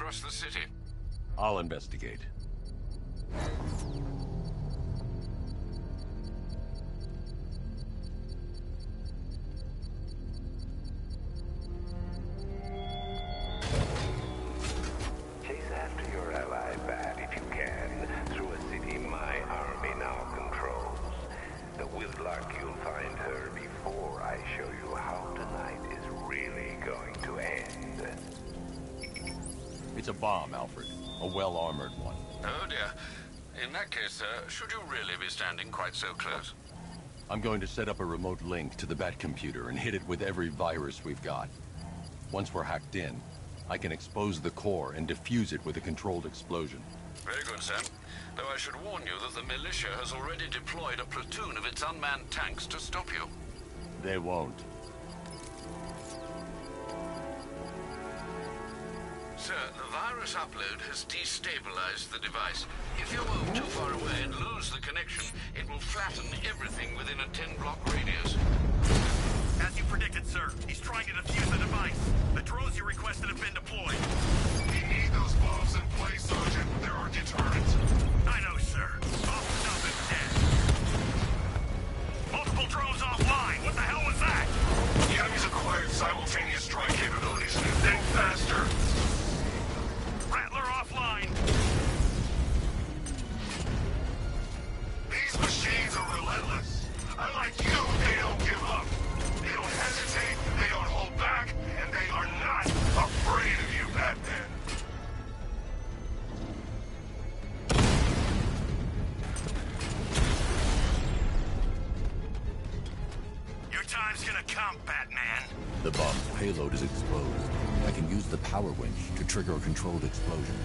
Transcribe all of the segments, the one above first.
across the city. I'll investigate. Chase after your ally, Bat, if you can, through a city my army now controls. With luck, you'll find her before I show you how tonight is really going to end. It's a bomb, Alfred. A well-armored one. Oh dear. In that case, should you really be standing quite so close? I'm going to set up a remote link to the Bat computer and hit it with every virus we've got. Once we're hacked in, I can expose the core and defuse it with a controlled explosion. Very good, sir. Though I should warn you that the militia has already deployed a platoon of its unmanned tanks to stop you. They won't. Sir, the virus upload has destabilized the device. If you move too far away and lose the connection, it will flatten everything within a 10-block radius. As you predicted, sir, he's trying to defuse the device. The drones you requested have been deployed. We need those bombs in place, Sergeant. There are deterrents. I know, sir. Off the dump and dead. Multiple drones offline. What the hell was that? The enemy's acquired simultaneous strike capabilities. Think faster. Rattler offline. These machines are relentless. Unlike you, they don't give up. They don't hesitate, they don't hold back, and they are not afraid of you, Batman. Your time's gonna come, Batman. The bomb's payload is exposed. I can use the power winch to trigger a controlled explosion.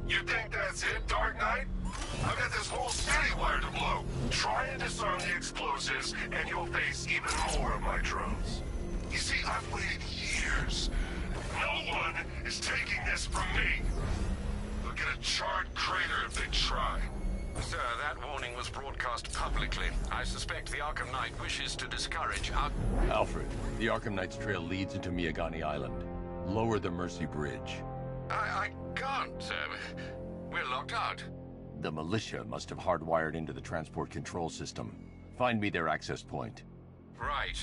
You think that's it, Dark Knight? I've got this whole city wired to blow. Try and disarm the explosives, and you'll face even more of my drones. You see, I've waited years. No one is taking this from me. They'll get a charred crater if they try. Sir, that warning was broadcast publicly. I suspect the Arkham Knight wishes to discourage our... Alfred, the Arkham Knight's trail leads into Miagani Island. Lower the Mercy Bridge. I can't, sir. We're locked out. The militia must have hardwired into the transport control system. Find me their access point. Right.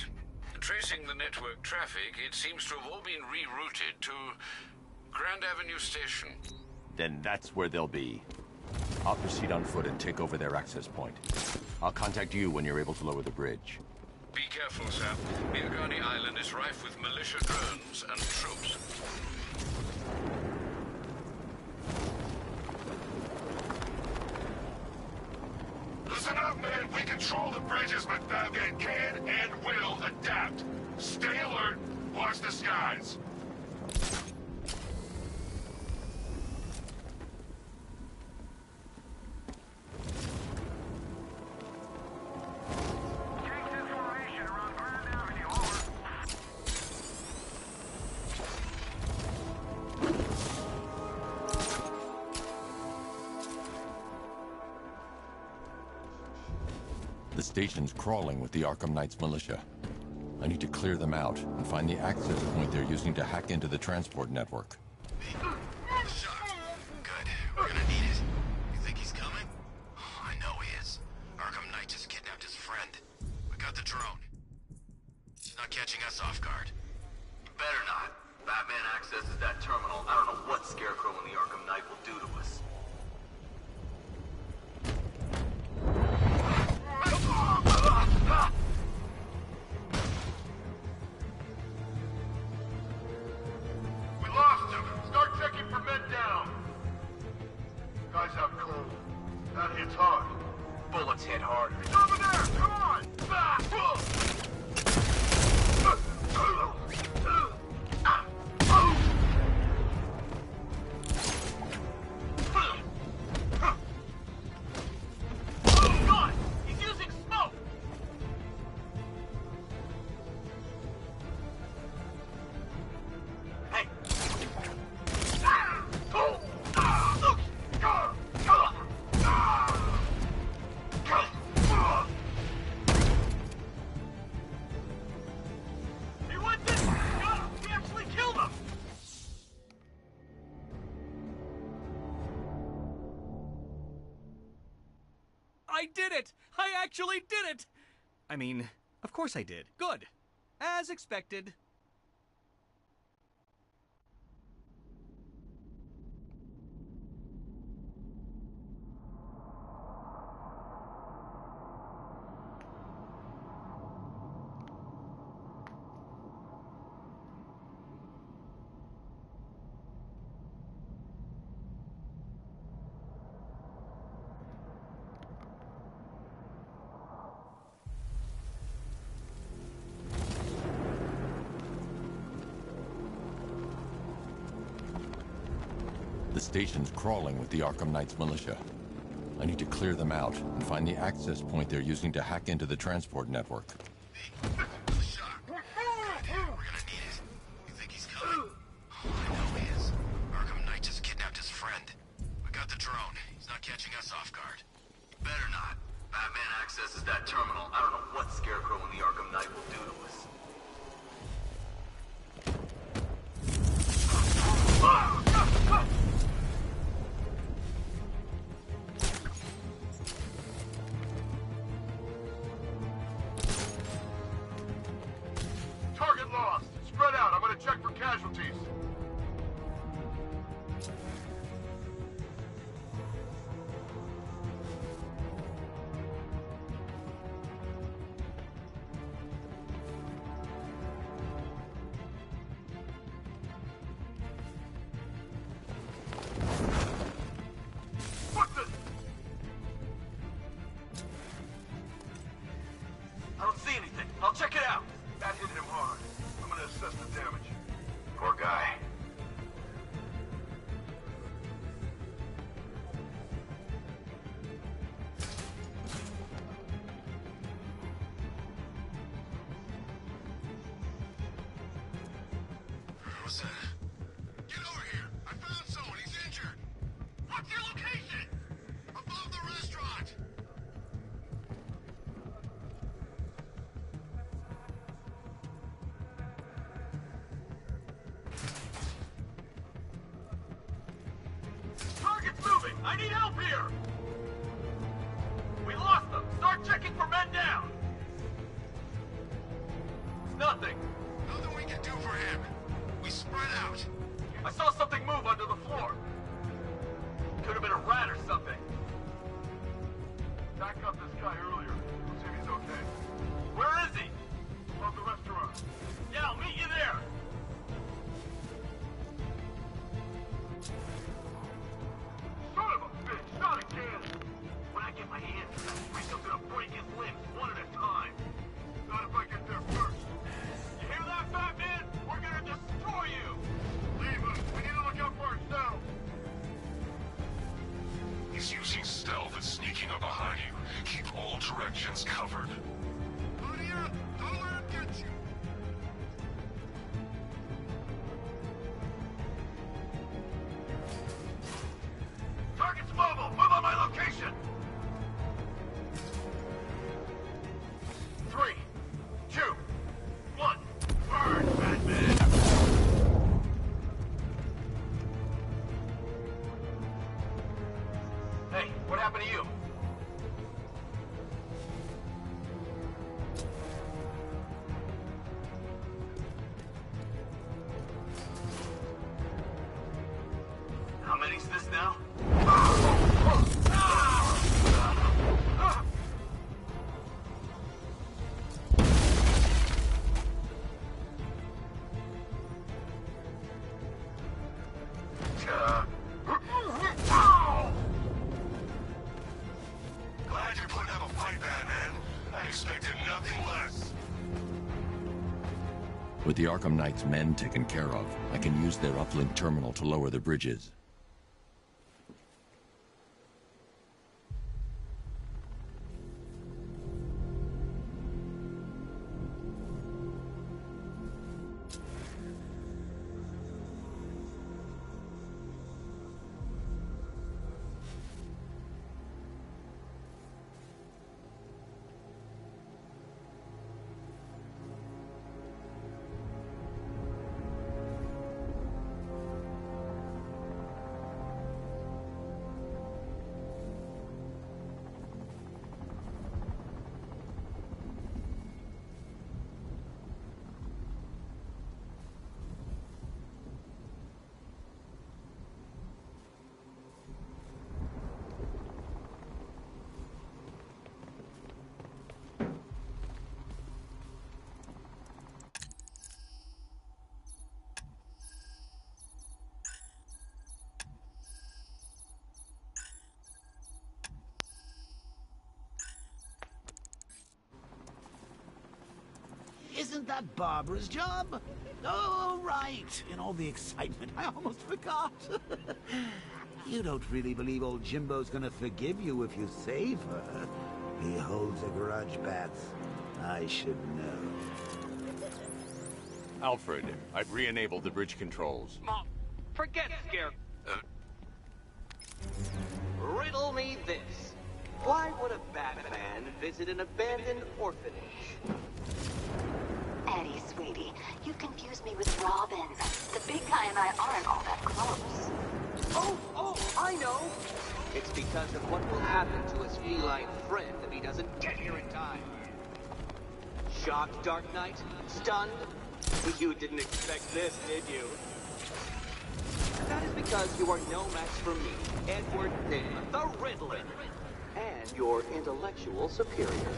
Tracing the network traffic, it seems to have all been rerouted to Grand Avenue Station. Then that's where they'll be. I'll proceed on foot and take over their access point. I'll contact you when you're able to lower the bridge. Be careful, sir. Miagani Island is rife with militia drones and troops. Listen up, man. We control the bridges, but Batman can and will adapt. Stay alert. Watch the skies. The station's crawling with the Arkham Knight's militia. I need to clear them out and find the access point they're using to hack into the transport network. Good. We're gonna need it. You think he's coming? I know he is. Arkham Knight just kidnapped his friend. We got the drone. He's not catching us off guard. Better not. Batman accesses that terminal. I don't know what Scarecrow and the Arkham Knight will do to us. We lost him. Start checking for men down. Guys out cold. That hits hard. Bullets hit hard. Over there! Come on! I did it! I actually did it! I mean, of course I did. Good. As expected. The station's crawling with the Arkham Knight's militia. I need to clear them out and find the access point they're using to hack into the transport network. Shock. Good. We're gonna need it. You think he's coming? Oh, I know he is. Arkham Knight just kidnapped his friend. We got the drone. He's not catching us off guard. Better not. Batman accesses that terminal. I don't know what Scarecrow and the Arkham Knight will do to us. Target lost. Spread out. I'm gonna check for casualties. What the? I don't see anything. I'll check it out. That hit him hard. I'm gonna assess the damage. Poor guy. What's that? Get over here! I found someone. He's injured. What's your location? Above the restaurant. Target's moving! I need help here! We lost them! Start checking for men down! Nothing! Nothing we can do for him. We spread out. I saw something move under the floor. Could have been a rat or something. Back up this guy earlier. We'll see if he's okay. Where is he? Above the restaurant. Yeah, I'll meet you there! Son of a bitch! Not again! When I get my hands on that freak, I'm gonna break his limbs one at a time. Not if I get there first. You hear that, Batman? We're gonna destroy you! Leave us. We need to look out for ourselves. He's using stealth and sneaking up behind you. Keep all directions covered. Buddy up! Don't let him get you! Target's mobile! Move on my location! 3, 2, 1. Burn, Batman! Hey, what happened to you? How many's this now? Glad you're putting up a fight, Batman. I expected nothing less. With the Arkham Knight's men taken care of, I can use their uplink terminal to lower the bridges. Isn't that Barbara's job? Oh, right. In all the excitement, I almost forgot. You don't really believe old Jimbo's gonna forgive you if you save her. He holds a grudge, Bats. I should know. Alfred, I've re-enabled the bridge controls. Mom, forget Scare. Riddle me this. Why would a Batman visit an abandoned orphanage? Eddie, sweetie, you confuse me with Robin. The big guy and I aren't all that close. Oh, I know! It's because of what will happen to his feline friend if he doesn't get here in time. Shocked, Dark Knight? Stunned? You didn't expect this, did you? That is because you are no match for me, Edward Nim, the Riddler, and your intellectual superior.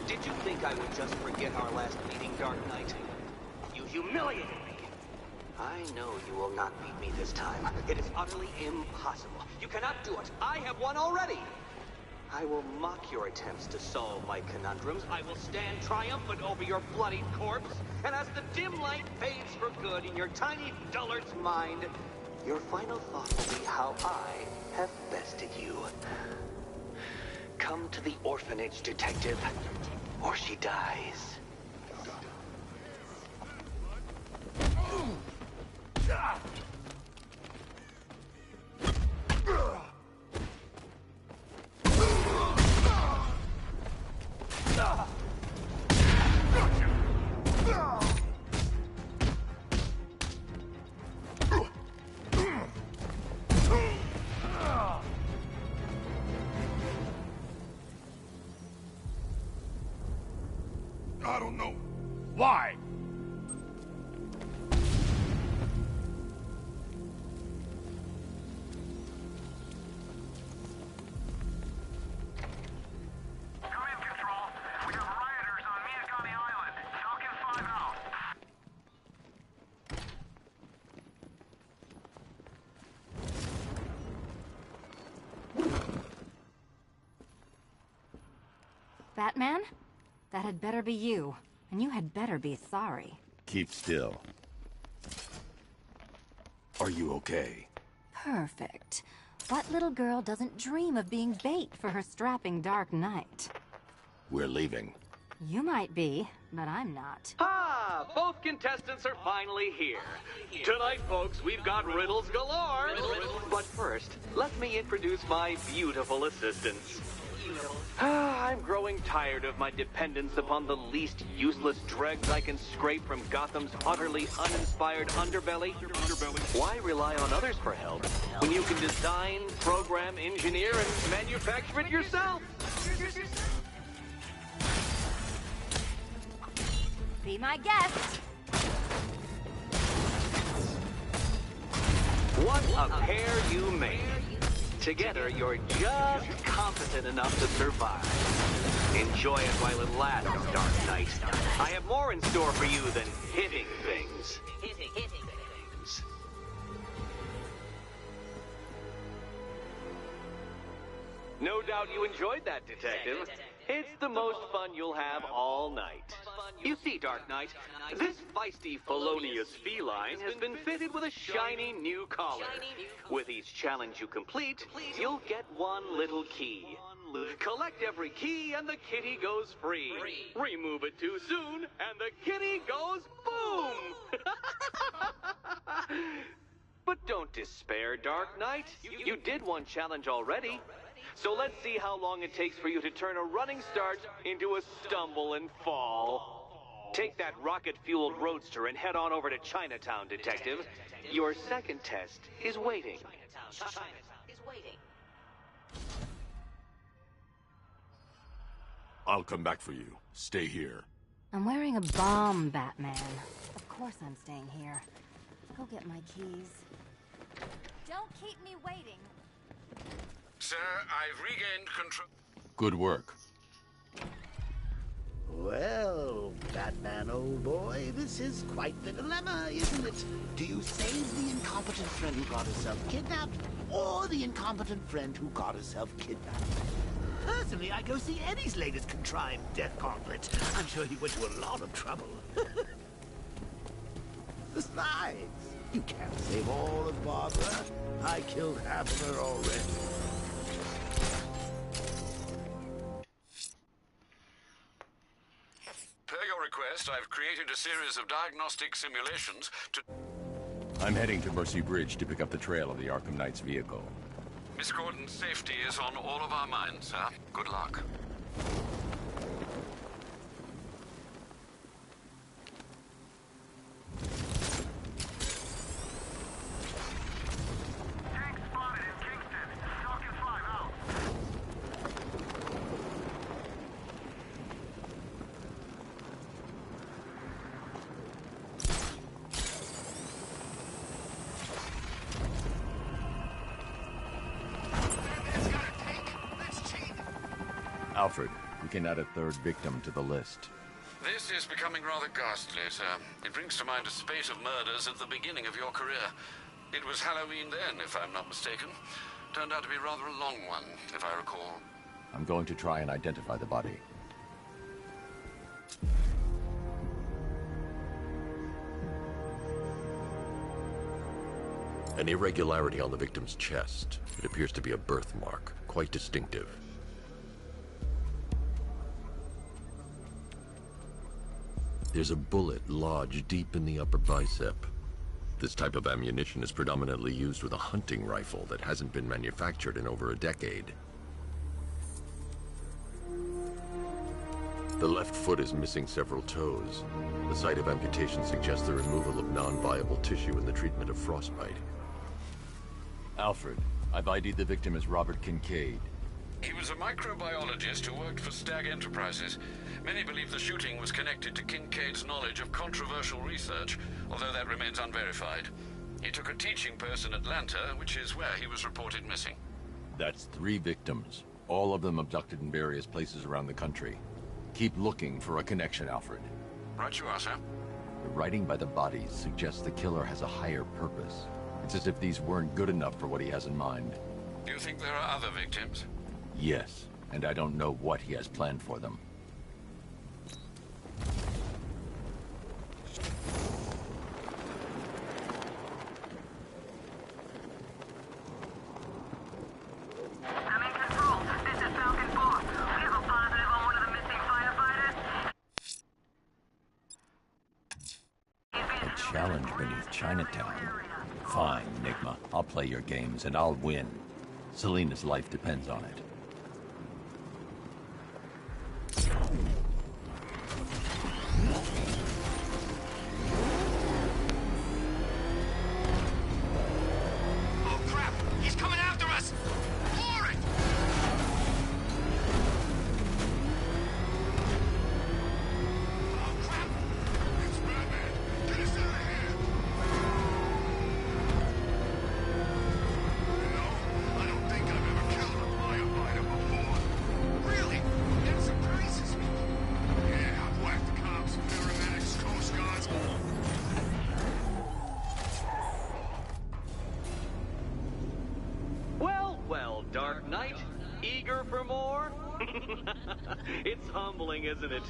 Did you think I would just forget our last meeting, Dark Knight? You humiliated me. I know you will not beat me this time. It is utterly impossible. You cannot do it. I have won already. I will mock your attempts to solve my conundrums. I will stand triumphant over your bloodied corpse. And as the dim light fades for good in your tiny dullard's mind, your final thought will be how I have bested you. Come to the orphanage, detective, or she dies. I don't know. Why? Command Control. We have rioters on Miyakami Island. Falcon 5 out. Batman? That had better be you. And you had better be sorry. Keep still. Are you okay? Perfect. What little girl doesn't dream of being bait for her strapping Dark Knight? We're leaving. You might be, but I'm not. Ah, both contestants are finally here. Tonight, folks, we've got riddles galore. But first, let me introduce my beautiful assistants. I'm growing tired of my dependence upon the least useless dregs I can scrape from Gotham's utterly uninspired underbelly. Why rely on others for help when you can design, program, engineer, and manufacture it yourself? Be my guest. What a pair you made. Together, you're just competent enough to survive. Enjoy it while it lasts, Dark Knight. I have more in store for you than hitting things. No doubt you enjoyed that, Detective. It's the most fun you'll have all night. You see, Dark Knight, this feisty, felonious feline has been fitted with a shiny new collar. With each challenge you complete, you'll get one little key. Collect every key and the kitty goes free. Remove it too soon and the kitty goes boom! But don't despair, Dark Knight. You did one challenge already. So let's see how long it takes for you to turn a running start into a stumble and fall. Take that rocket-fueled roadster and head on over to Chinatown, Detective. Your second test is waiting. I'll come back for you. Stay here. I'm wearing a bomb, Batman. Of course I'm staying here. Go get my keys. Don't keep me waiting. Sir, I've regained control. Good work. Well, Batman, old boy, this is quite the dilemma, isn't it? Do you save the incompetent friend who got herself kidnapped, or the incompetent friend who got herself kidnapped? Personally, I'd go see Eddie's latest contrived death gauntlet. I'm sure he went to a lot of trouble. Besides, you can't save all of Barbara. I killed half of her already. Per your request, I've created a series of diagnostic simulations to... I'm heading to Mercy Bridge to pick up the trail of the Arkham Knight's vehicle. Miss Gordon's safety is on all of our minds, sir. Good luck. Alfred, we can add a third victim to the list. This is becoming rather ghastly, sir. It brings to mind a spate of murders at the beginning of your career. It was Halloween then, if I'm not mistaken. Turned out to be rather a long one, if I recall. I'm going to try and identify the body. An irregularity on the victim's chest. It appears to be a birthmark, quite distinctive. There's a bullet lodged deep in the upper bicep. This type of ammunition is predominantly used with a hunting rifle that hasn't been manufactured in over a decade. The left foot is missing several toes. The site of amputation suggests the removal of non-viable tissue in the treatment of frostbite. Alfred, I've ID'd the victim as Robert Kincaid. He was a microbiologist who worked for Stag Enterprises. Many believe the shooting was connected to Kincaid's knowledge of controversial research, although that remains unverified. He took a teaching post in Atlanta, which is where he was reported missing. That's 3 victims, all of them abducted in various places around the country. Keep looking for a connection, Alfred. Right you are, sir. The writing by the bodies suggests the killer has a higher purpose. It's as if these weren't good enough for what he has in mind. Do you think there are other victims? Yes, and I don't know what he has planned for them. I'm in control. This is Falcon 4. We have a positive on one of the missing firefighters. A challenge beneath Chinatown. Fine, Enigma. I'll play your games, and I'll win. Selena's life depends on it. Oh crap! He's coming after us! For it! Oh crap! It's Batman! Get us out of here! You know, I don't think I've ever killed a firefighter before. Really? That surprises me. Yeah, I've whacked cops, paramedics, coast guards. Well, well, Dark Knight. Eager for more? It's humbling, isn't it?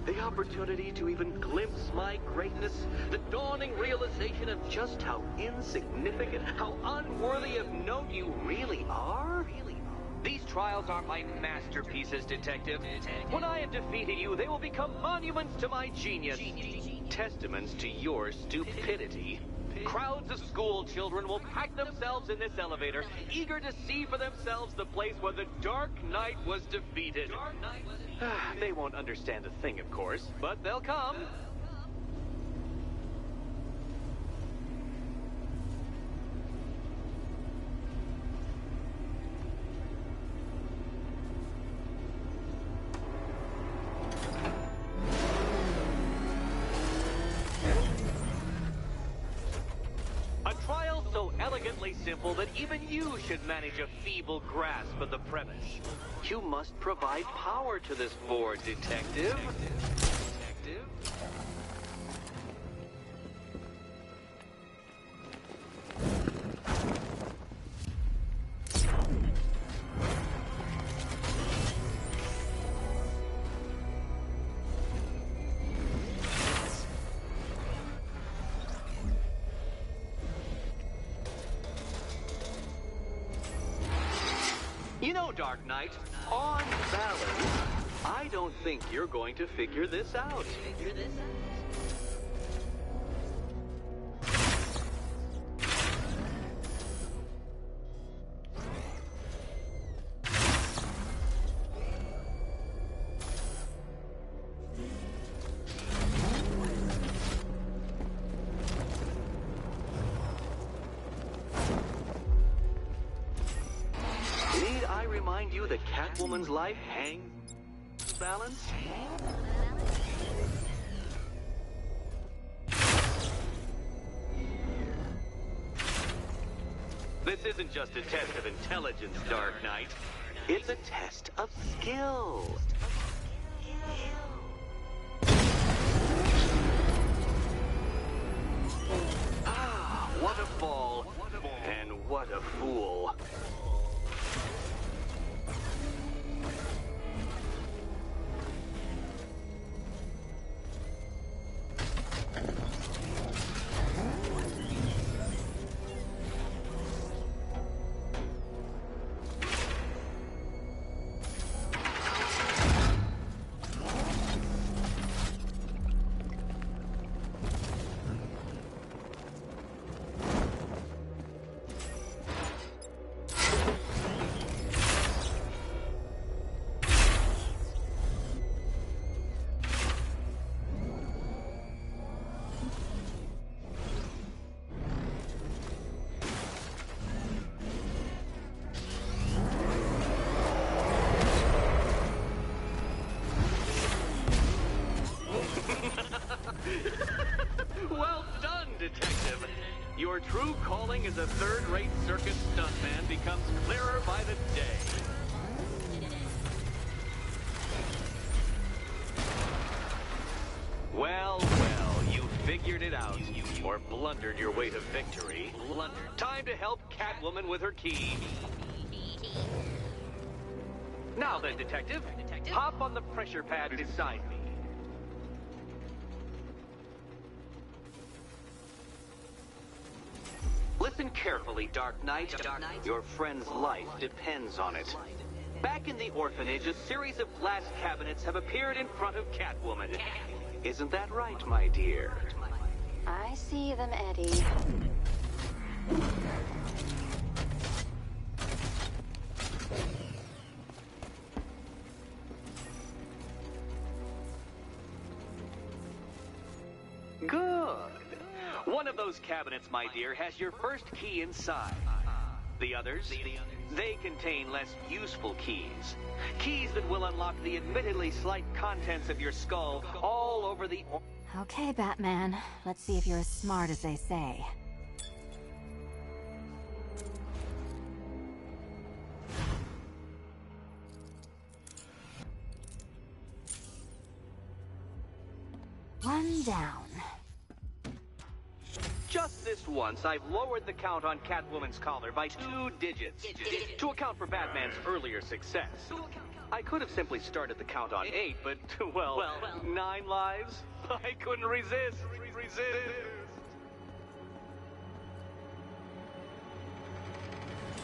The opportunity to even glimpse my greatness, the dawning realization of just how insignificant, how unworthy of note you really are? These trials are my masterpieces, Detective. When I have defeated you, they will become monuments to my genius, testaments to your stupidity. Crowds of school children will pack themselves in this elevator, eager to see for themselves the place where the Dark Knight was defeated. They won't understand a thing, of course, but they'll come. A trial so elegantly simple that even you should manage a feeble grasp of the premise. You must provide power to this board, Detective. You know, Dark Knight, on balance, I don't think you're going to figure this out. Need I remind you that Catwoman's life hangs balance? This isn't just a test of intelligence, Dark Knight. It's a test of skill. Ah, what a fall. And what a fool. Well done, Detective. Your true calling as a third-rate circus stuntman becomes clearer by the day. Well, you figured it out. Or blundered your way to victory. Time to help Catwoman with her key. Now then, Detective, hop on the pressure pad beside me. Listen carefully, Dark Knight. Your friend's life depends on it. Back in the orphanage, a series of glass cabinets have appeared in front of Catwoman. Isn't that right, my dear? I see them, Eddie. Good. One of those cabinets, my dear, has your first key inside. The others, they contain less useful keys. Keys that will unlock the admittedly slight contents of your skull all over the... Okay, Batman. Let's see if you're as smart as they say. One down. Just this once, I've lowered the count on Catwoman's collar by 2 digits to account for Batman's earlier success. I could have simply started the count on 8, but, well, 9 lives? I couldn't resist.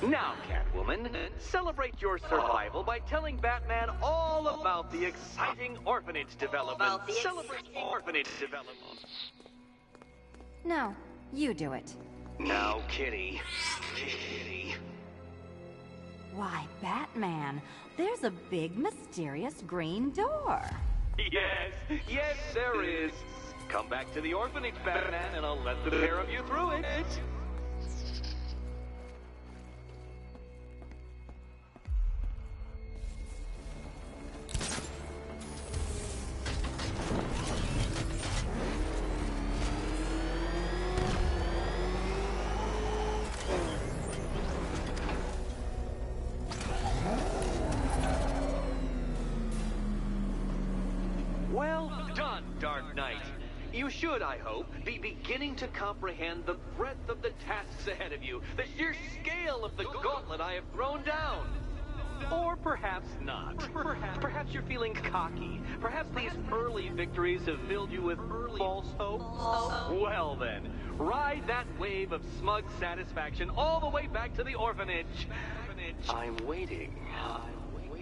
Now, Catwoman, celebrate your survival by telling Batman all about the exciting orphanage development. Celebrate orphanage development. No, you do it. Now, Kitty. Why, Batman, there's a big, mysterious green door. Yes, there is. Come back to the orphanage, Batman, and I'll let the pair of you through it. Well done, Dark Knight. You should, I hope, be beginning to comprehend the breadth of the tasks ahead of you, the sheer scale of the gauntlet I have thrown down. Or perhaps not. Perhaps you're feeling cocky. Perhaps these early victories have filled you with false hope. Well then, ride that wave of smug satisfaction all the way back to the orphanage. I'm waiting.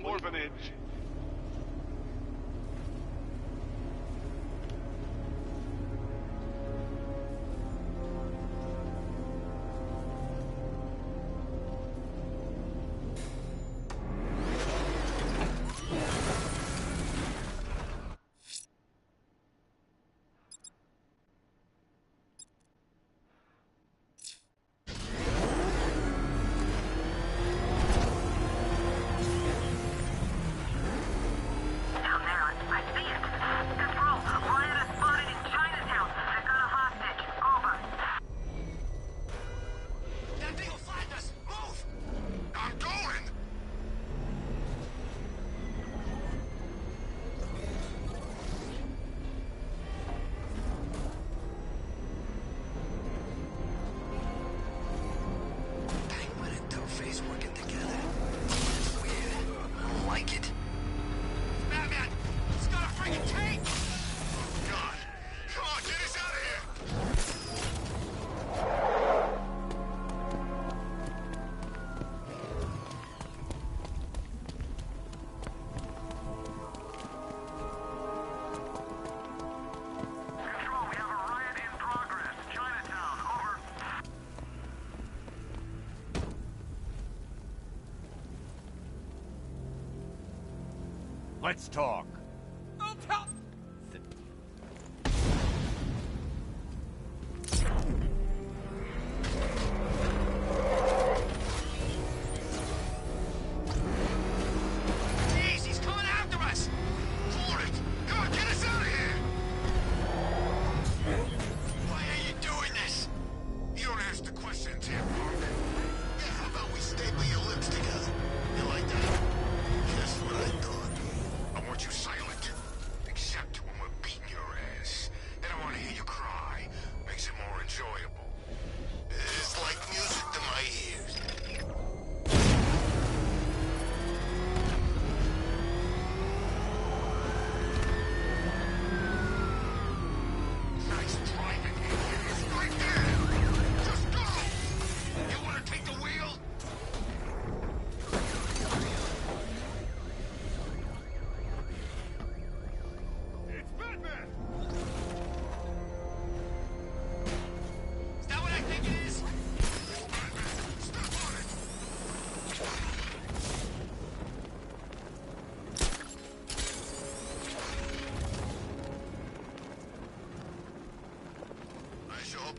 Orphanage. Let's talk.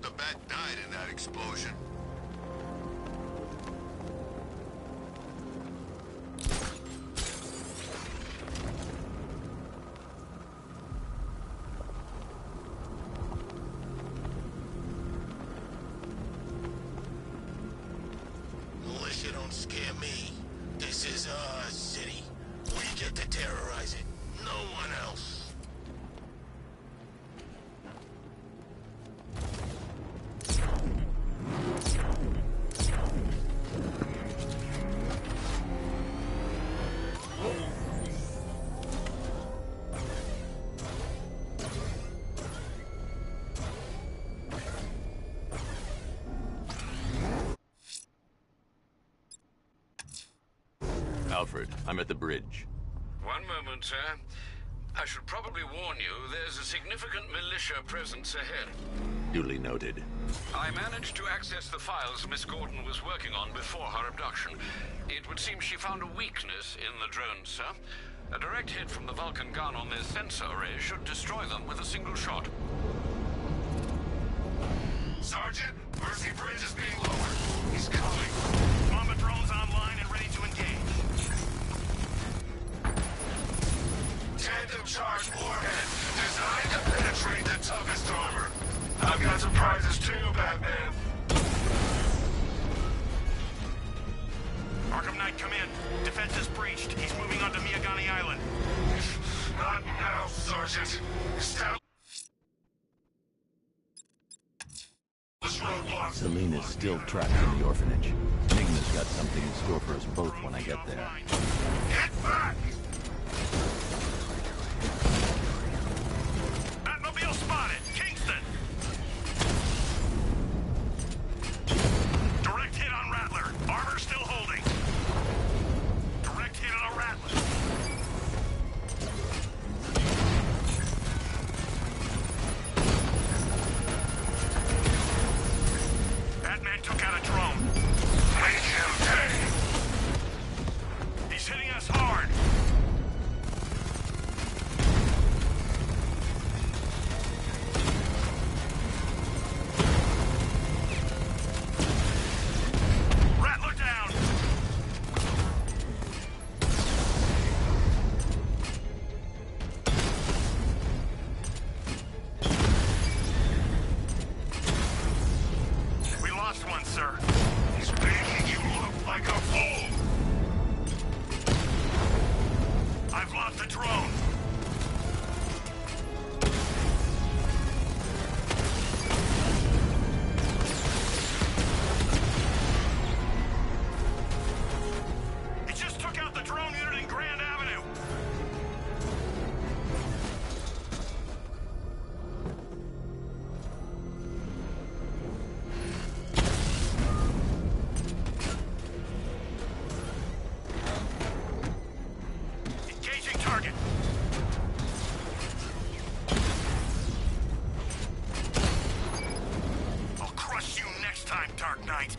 The bat died in that explosion. Militia don't scare me. This is our city. We get to terrorize it. No one else. Alfred, I'm at the bridge. One moment, sir. I should probably warn you, there's a significant militia presence ahead. Duly noted. I managed to access the files Miss Gordon was working on before her abduction. It would seem she found a weakness in the drones, sir. A direct hit from the Vulcan gun on their sensor array should destroy them with a single shot. Sergeant, Mercy Bridge is being lowered. He's coming. Bomber drones online and ready to engage. Tandem charge warhead, designed to penetrate the toughest armor. I've got surprises too, Batman. Arkham Knight, come in. Defense is breached. He's moving onto Miyagani Island. Not now, Sergeant. Selena's still trapped in the orphanage. Enigma's got something in store for us both when I get there. Get back! Batmobile spotted! Kingston! Direct hit on Rattler. Armor still holding. the drone! It just took out the drone unit in Grand Avenue! Engaging target! I'll crush you next time, Dark Knight!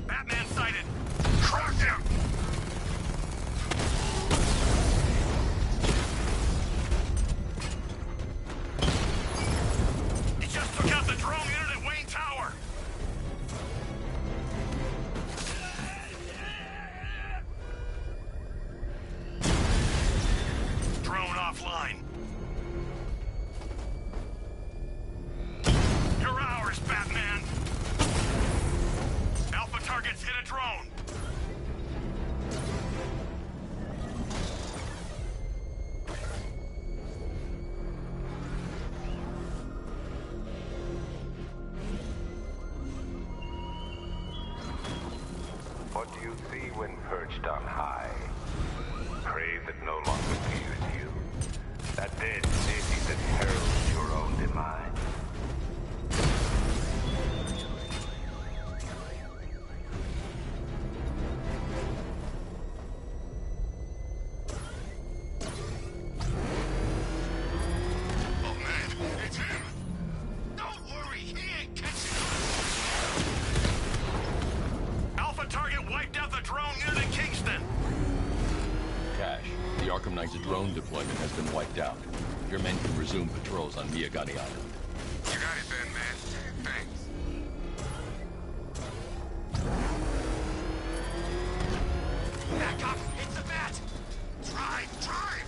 Batman sighted! Crush him! He just took out the drone unit at Wayne Tower! Drone offline. You're ours, Batman! Alpha targets hit a drone! What do you see when perched on high? Prey that no longer fears you. That dead city that heralds your own demise. Oh man, it's him! Don't worry, he ain't catching us! Alpha target wiped out the drone unit in Kingston. Cash, the Arkham Knight's drone deployment has been wiped out. Your men can resume patrols on Miyagani Island. You got it then, man. Thanks. Back up! It's the bat! Drive! Drive!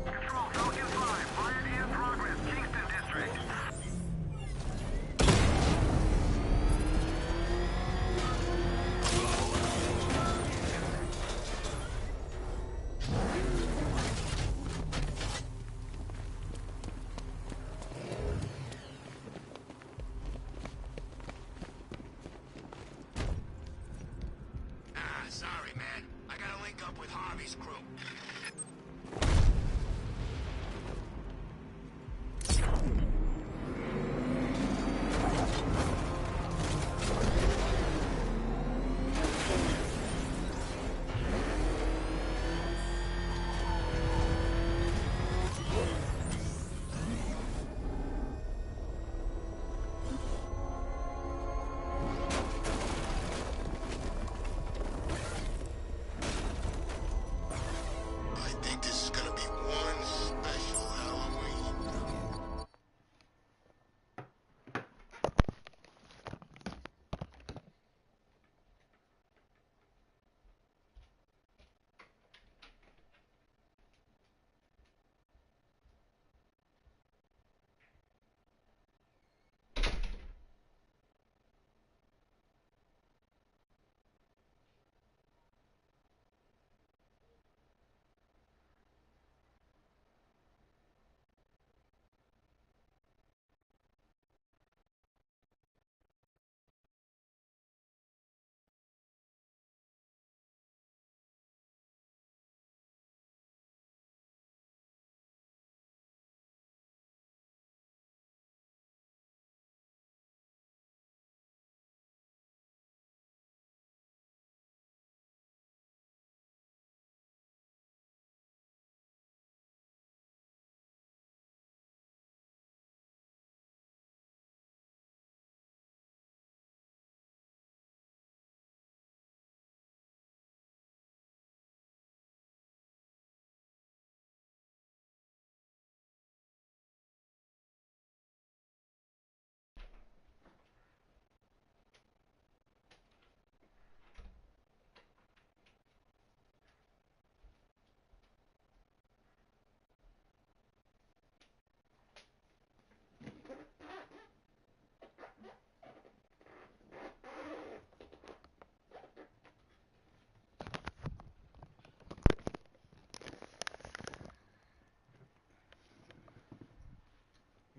Control, Falcon 5. Fire in progress. Kingston District.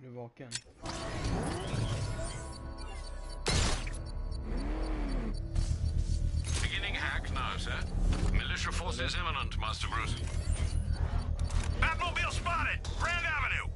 du vaken? Beginning hack now, sir. Militia forces imminent, Master Bruce. Batmobile spotted! Grand Avenue!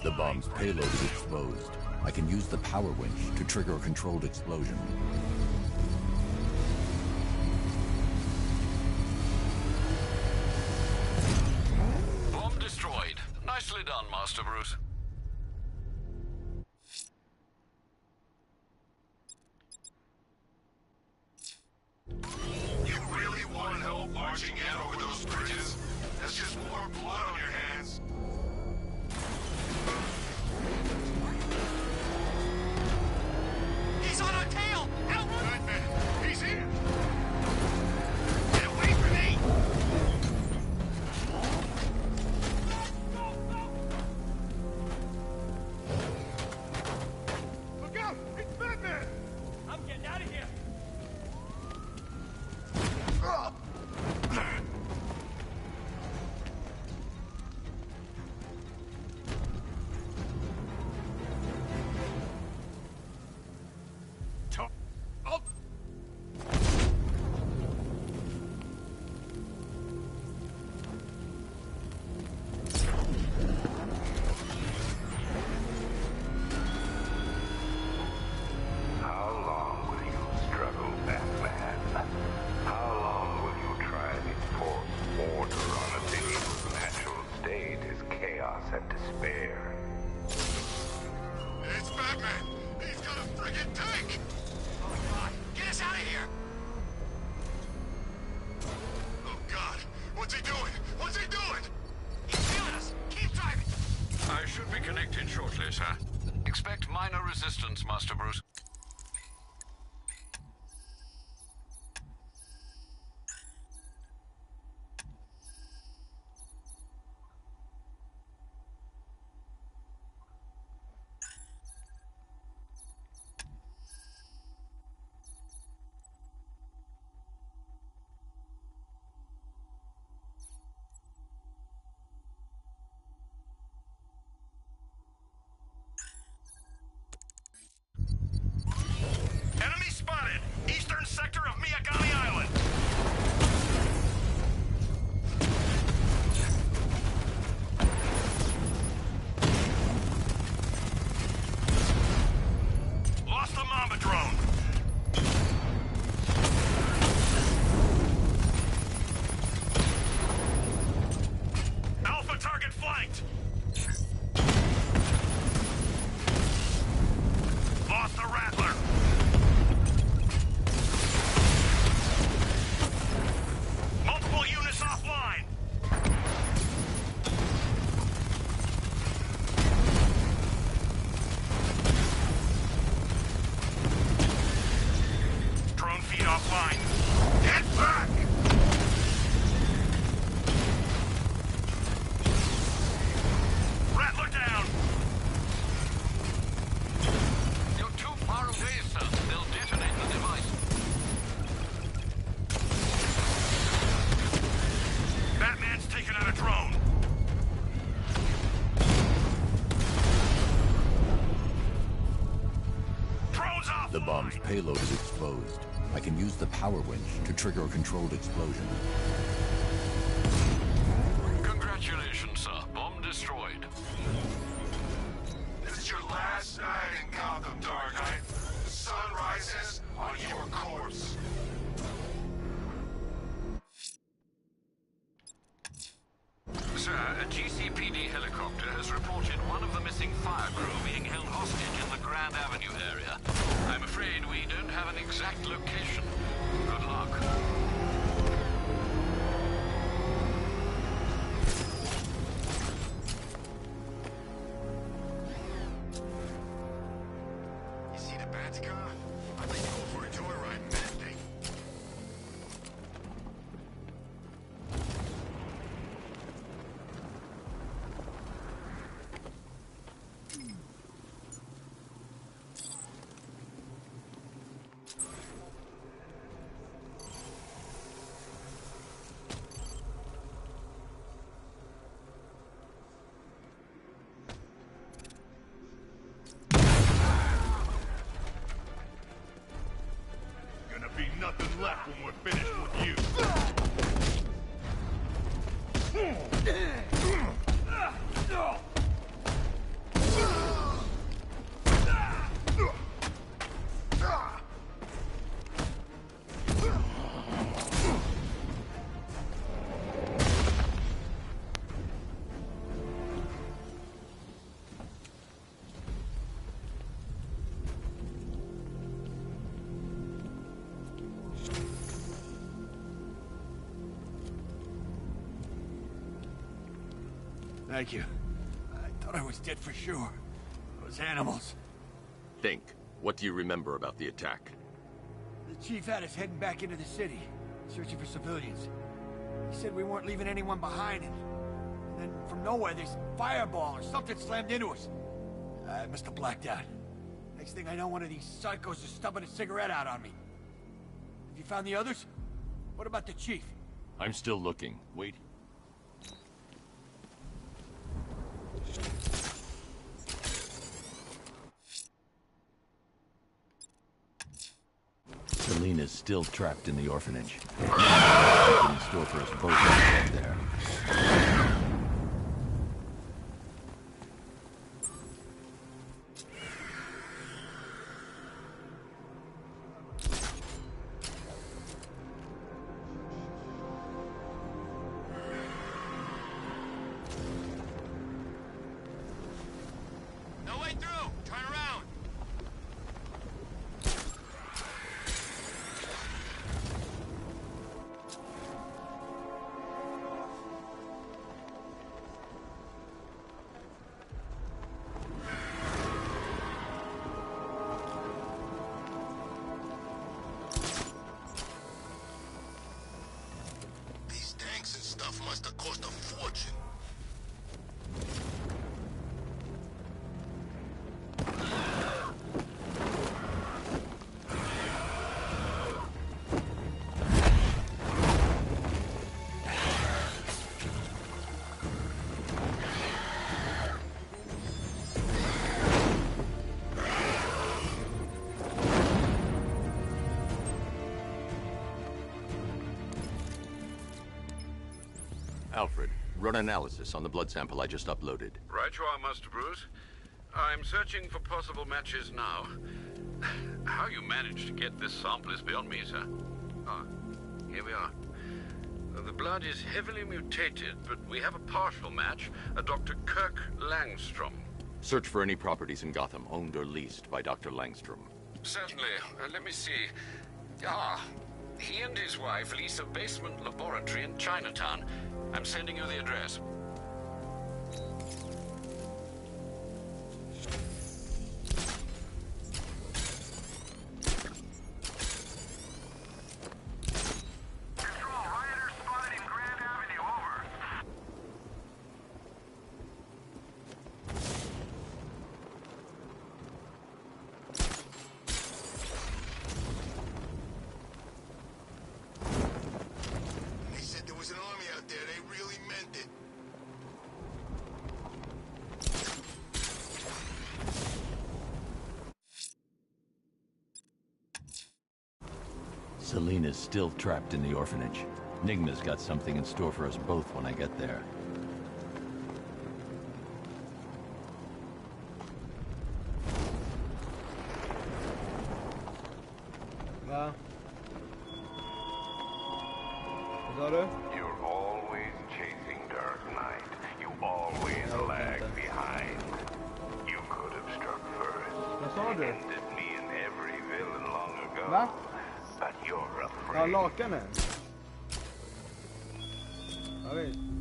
The bomb's payload is exposed. I can use the power winch to trigger a controlled explosion. Bomb destroyed. Nicely done, Master Bruce. You really want help marching in over those bridges? That's just more blood on your hands. He's on our tail! Out! Batman, he's here! Get away from me! Look out! It's Batman! I'm getting out of here! How long will you struggle, Batman? How long will you try to enforce order on a city whose natural state is chaos and despair? It's Batman! He's got a friggin' tank! Oh, God. Get us out of here! Oh, God! What's he doing? What's he doing? He's feeling us! Keep driving! I should be connected shortly, sir. Expect minor resistance, Master Bruce. The bomb's payload is exposed. I can use the power winch to trigger a controlled explosion. Congratulations, sir. Bomb destroyed. This is your last night in Gotham, Dark Knight. The sun rises on your corpse. Sir, a GCPD helicopter has reported one of the missing fire crew being held hostage in the Grand Avenue area. I'm afraid we don't have an exact location. Good luck. You see the bats car? I'd like to go for a joyride in that thing. Gonna be nothing left when we're finished with you. Thank you. I thought I was dead for sure. Those animals. Think. What do you remember about the attack? The chief had us heading back into the city, searching for civilians. He said we weren't leaving anyone behind, and then from nowhere, this fireball or something slammed into us. I must have blacked out. Next thing I know, one of these psychos is stubbing a cigarette out on me. Have you found the others? What about the chief? I'm still looking. Wait. Selena's still trapped in the orphanage. Something in store for us both when we get there. No way through! Turn around! These tanks and stuff must have cost a fortune. Alfred, run analysis on the blood sample I just uploaded. Right you are, Master Bruce. I'm searching for possible matches now. How you managed to get this sample is beyond me, sir. Ah, here we are. The blood is heavily mutated, but we have a partial match, a Dr. Kirk Langstrom. Search for any properties in Gotham owned or leased by Dr. Langstrom. Certainly. Let me see. Ah, he and his wife lease a basement laboratory in Chinatown. I'm sending you the address. Control, rioters spotted in Grand Avenue, over. They said there was an army out there. They really meant it. Selena's still trapped in the orphanage. Nigma's got something in store for us both when I get there. Va? Vad sa du? You're always chasing Dark Knight. You always lag behind. You could have struck first. Vad sa du? Ended me and every villain long ago. Va? But you're Ja, afraid. lakanen. Jag vet.